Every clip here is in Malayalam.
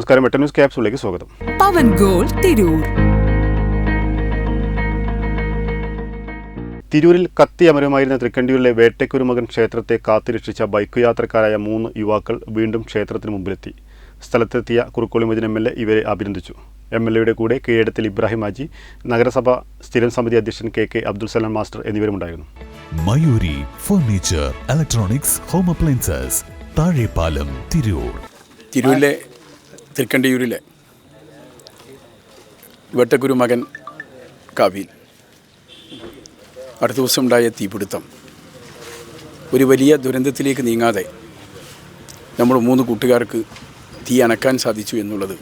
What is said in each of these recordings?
നമസ്കാരം, വെട്ടം ന്യൂസ് ക്യാപ്സൂളിലേക്ക് സ്വാഗതം. പവൻ ഗോൾ തിരൂർ. തിരൂരിൽ കത്തി അമരമായിരുന്ന തൃക്കണ്ടിയൂരിലെ വേട്ടയ്ക്കൊരുമകൻ ക്ഷേത്രത്തെ കാത്തുരക്ഷിച്ച ബൈക്ക് യാത്രക്കാരായ 3 യുവാക്കൾ വീണ്ടും ക്ഷേത്രത്തിന് മുമ്പിലെത്തി. സ്ഥലത്തെത്തിയ കുറുക്കോളി മൊയ്തീൻ MLA ഇവരെ അഭിനന്ദിച്ചു. MLAയുടെ കൂടെ കീഴടത്തിൽ ഇബ്രാഹിം ഹാജി, നഗരസഭ സ്ഥിരം സമിതി അധ്യക്ഷൻ KK അബ്ദുൽ സലാം മാസ്റ്റർ എന്നിവരുമുണ്ടായിരുന്നു. Mayuri furniture, electronics, home appliances, Thazhepalam, Tirur. തിരൂരിലെ തൃക്കണ്ടിയൂരിലെ വേട്ടയ്ക്കൊരുമകൻ കാവിൽ അടുത്ത ദിവസം ഉണ്ടായ തീപിടുത്തം ഒരു വലിയ ദുരന്തത്തിലേക്ക് നീങ്ങാതെ നമ്മുടെ 3 കൂട്ടുകാർക്ക് തീ അണക്കാൻ സാധിച്ചു എന്നുള്ളത്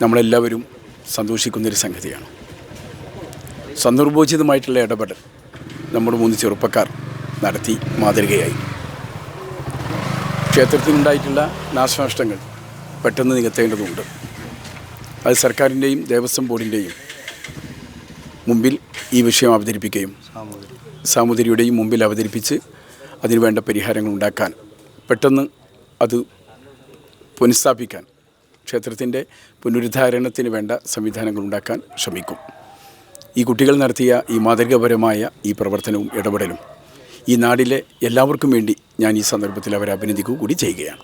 നമ്മളെല്ലാവരും സന്തോഷിക്കുന്നൊരു സംഗതിയാണ്. സന്ദർഭോചിതമായിട്ടുള്ള ഇടപെടൽ നമ്മുടെ 3 ചെറുപ്പക്കാർ നടത്തി മാതൃകയായി. ക്ഷേത്രത്തിനുണ്ടായിട്ടുള്ള നാശനഷ്ടങ്ങൾ പെട്ടെന്ന് നികത്തേണ്ടതുണ്ട്. അത് സർക്കാരിൻ്റെയും ദേവസ്വം ബോർഡിൻ്റെയും മുമ്പിൽ ഈ വിഷയം അവതരിപ്പിക്കുകയും സാമൂതിരിയുടെയും മുമ്പിൽ അവതരിപ്പിച്ച് അതിനുവേണ്ട പരിഹാരങ്ങൾ ഉണ്ടാക്കാൻ, പെട്ടെന്ന് അത് പുനഃസ്ഥാപിക്കാൻ, ക്ഷേത്രത്തിൻ്റെ പുനരുദ്ധാരണത്തിന് വേണ്ട സംവിധാനങ്ങൾ ഉണ്ടാക്കാൻ ശ്രമിക്കും. ഈ കുട്ടികൾ നടത്തിയ ഈ മാതൃകാപരമായ ഈ പ്രവർത്തനവും ഇടപെടലും ഈ നാടിലെ എല്ലാവർക്കും വേണ്ടി ഞാൻ ഈ സന്ദർഭത്തിൽ അവരെ അഭിനന്ദിക്കുക കൂടി ചെയ്യുകയാണ്.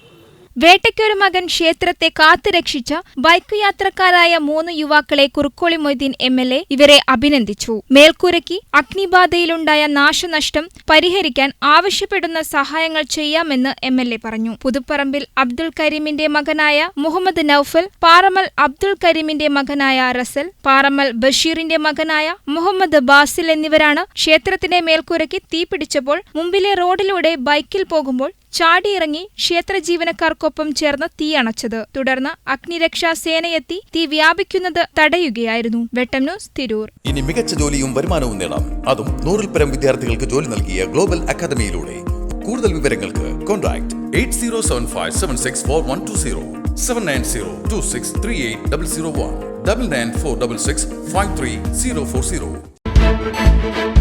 വേട്ടയ്ക്കൊരുമകൻ ക്ഷേത്രത്തെ കാത്തുരക്ഷിച്ച ബൈക്ക് യാത്രക്കാരായ 3 യുവാക്കളെ കുറുക്കോളി മൊയ്തീൻ MLA ഇവരെ അഭിനന്ദിച്ചു. മേൽക്കൂരയ്ക്ക് അഗ്നിബാധയിലുണ്ടായ നാശനഷ്ടം പരിഹരിക്കാൻ ആവശ്യപ്പെടുന്ന സഹായങ്ങൾ ചെയ്യാമെന്ന് MLA പറഞ്ഞു. പുതുപ്പറമ്പിൽ അബ്ദുൽ കരീമിന്റെ മകനായ മുഹമ്മദ് നൌഫൽ, പാറമൽ അബ്ദുൽ കരീമിന്റെ മകനായ റസൽ, പാറമൽ ബഷീറിന്റെ മകനായ മുഹമ്മദ് ബാസിൽ എന്നിവരാണ് ക്ഷേത്രത്തിന്റെ മേൽക്കൂരയ്ക്ക് തീപിടിച്ചപ്പോൾ മുമ്പിലെ റോഡിലൂടെ ബൈക്കിൽ പോകുമ്പോൾ ചാടിയിറങ്ങി ക്ഷേത്ര ജീവനക്കാർക്കൊപ്പം ചേർന്ന് തീയണച്ചത്. തുടർന്ന് അഗ്നിരക്ഷാ സേനയെത്തി തീ വ്യാപിക്കുന്നത് തടയുകയായിരുന്നു. വെട്ടം ന്യൂസ്, തിരൂർ. ഇനി മികച്ച ജോലിയും വരുമാനവും നേടാം, അതും 100-ൽ പരം വിദ്യാർത്ഥികൾക്ക് ജോലി നൽകിയ ഗ്ലോബൽ അക്കാദമിയിലൂടെ. കൂടുതൽ വിവരങ്ങൾക്ക് കോൺടാക്ട് 8075764120 79026380001 99466534040.